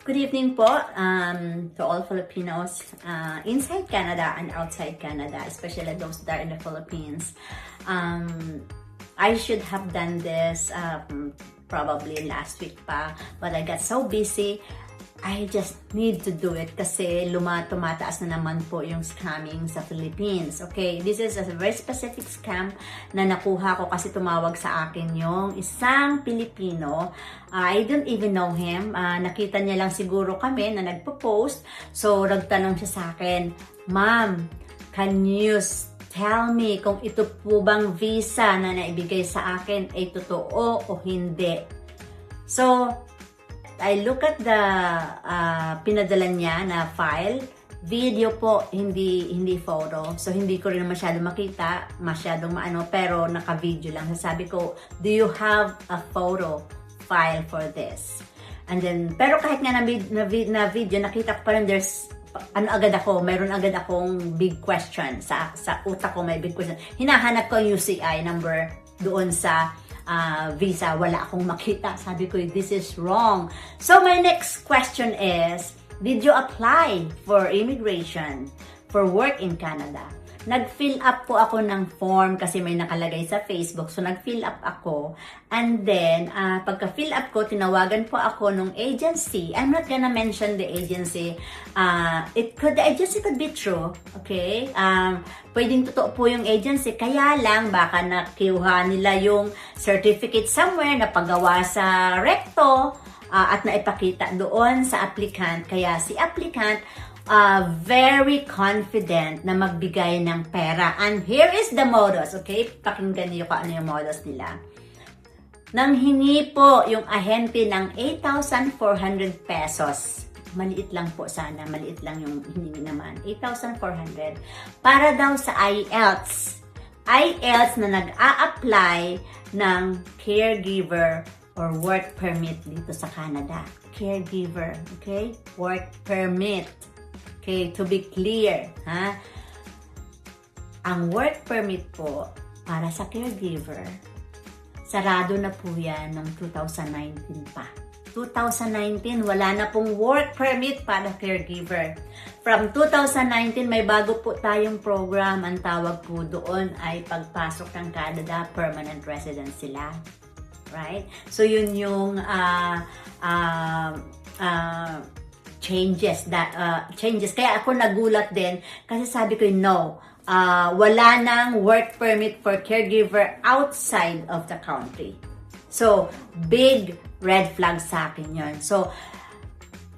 Good evening po to all Filipinos inside Canada and outside Canada, especially those that are in the Philippines. I should have done this probably last week pa, but I got so busy. I just need to do it kasi tumataas na naman po yung scamming sa Philippines. Okay, this is a very specific scam na nakuha ko kasi tumawag sa akin yung isang Pilipino. I don't even know him. Nakita niya lang siguro kami na nagpo-post. So, nagtanong siya sa akin, "Ma'am, can you tell me kung ito po bang visa na naibigay sa akin ay totoo o hindi?" So, I look at the pinadala niya na file, video po, hindi photo. So, hindi ko rin masyado makita, masyadong maano, pero naka-video lang. Sabi ko, "Do you have a photo file for this?" And then, pero kahit nga na video, nakita ko pa rin mayroon agad akong big question. Sa utak ko may big question. Hinahanap ko yung UCI number doon sa visa, wala akong makita. Sabi ko, this is wrong. So, my next question is, did you apply for immigration for work in Canada? Nag-fill up po ako ng form kasi may nakalagay sa Facebook. So, nag-fill up ako. And then, pagka-fill up ko, tinawagan po ako nung agency. I'm not gonna mention the agency. The agency could be true. Okay? Pwedeng totoo po yung agency. Kaya lang, baka nakiuha nila yung certificate somewhere na paggawa sa recto at naipakita doon sa applicant. Kaya si applicant, very confident na magbigay ng pera. And here is the modus, okay? Pakinggan niyo kung ano yung modus nila. Nanghingi po yung ahente ng 8,400 pesos. Maliit lang po sana. Maliit lang yung hiningi naman. 8,400. Para daw sa IELTS. IELTS na nag-a-apply ng caregiver or work permit dito sa Canada. Caregiver, okay? Work permit. Okay, to be clear, ha? Ang work permit po para sa caregiver, sarado na po yan ng 2019 pa. 2019, wala na pong work permit para caregiver. From 2019, may bago po tayong program. Ang tawag po doon ay pagpasok ng Canada, permanent resident sila. Right? So, yun yung changes. Kaya ako nagulat din kasi sabi ko, no, wala nang work permit for caregiver outside of the country. So, big red flag sa akin yun. So,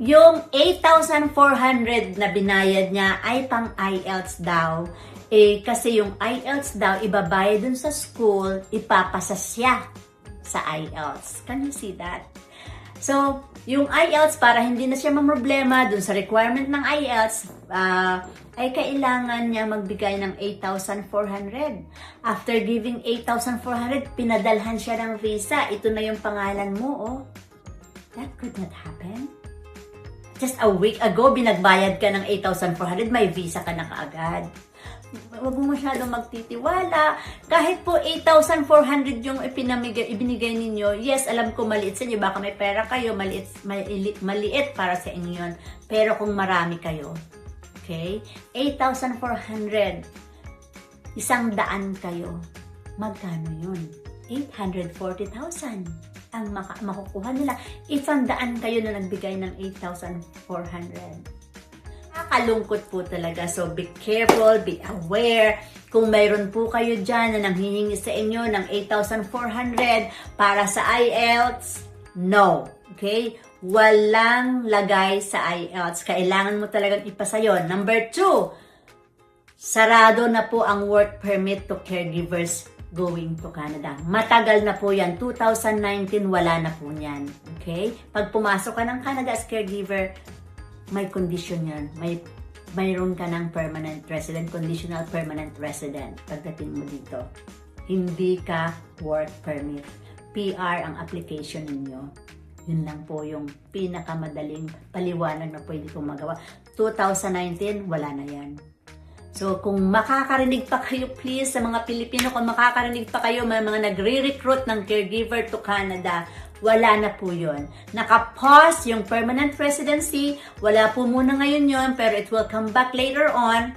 yung 8,400 na binayad niya ay pang IELTS daw. Kasi yung IELTS daw, ibabayad dun sa school, ipapasa siya sa IELTS. Can you see that? So, yung IELTS, para hindi na siya mamroblema dun sa requirement ng IELTS, ay kailangan niya magbigay ng 8,400. After giving 8,400, pinadalhan siya ng visa. Ito na yung pangalan mo, oh. That could not happen. Just a week ago, binagbayad ka ng 8,400, may visa ka na kaagad. Huwag mo masyadong magtitiwala. Kahit po 8,400 yung ibinigay ninyo, yes, alam ko maliit sa inyo, baka may pera kayo, maliit para sa inyo yun. Pero kung marami kayo, okay, 8,400, 100 kayo, magkano yun? 840,000 ang makukuha nila. 100 kayo na nagbigay ng 8,400. Nakakalungkot po talaga. So, be careful, be aware. Kung mayroon po kayo dyan na nanghihingi sa inyo ng 8,400 para sa IELTS, no. Okay? Walang lagay sa IELTS. Kailangan mo talagang ipasa yun. Number 2, sarado na po ang work permit to caregivers going to Canada. Matagal na po yan. 2019, wala na po yan. Okay? Pag pumasok ka ng Canada as caregiver, may condition yan. Mayroon ka ng permanent resident, conditional permanent resident pagdating mo dito. Hindi ka work permit. PR ang application ninyo. Yun lang po yung pinakamadaling paliwanag na pwede kong magawa. 2019, wala na yan. So, kung makakarinig pa kayo, please, sa mga Pilipino, kung makakarinig pa kayo, may mga nagre-recruit ng caregiver to Canada, wala na po yun. Naka-pause yung permanent residency, wala po muna ngayon yun, pero it will come back later on.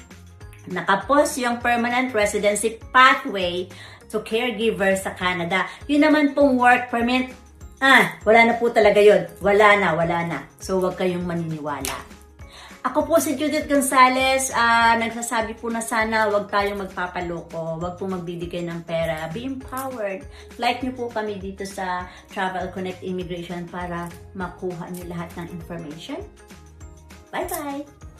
Naka-pause yung permanent residency pathway to caregiver sa Canada. Yun naman pong work permit, wala na po talaga yun. Wala na. So, wag kayong maniniwala. Ako po si Judith Gonzalez, nagsasabi po na sana wag tayong magpapaloko, wag po magbibigay ng pera. Be empowered. Like niyo po kami dito sa Travel Connect Immigration para makuha niyo lahat ng information. Bye-bye!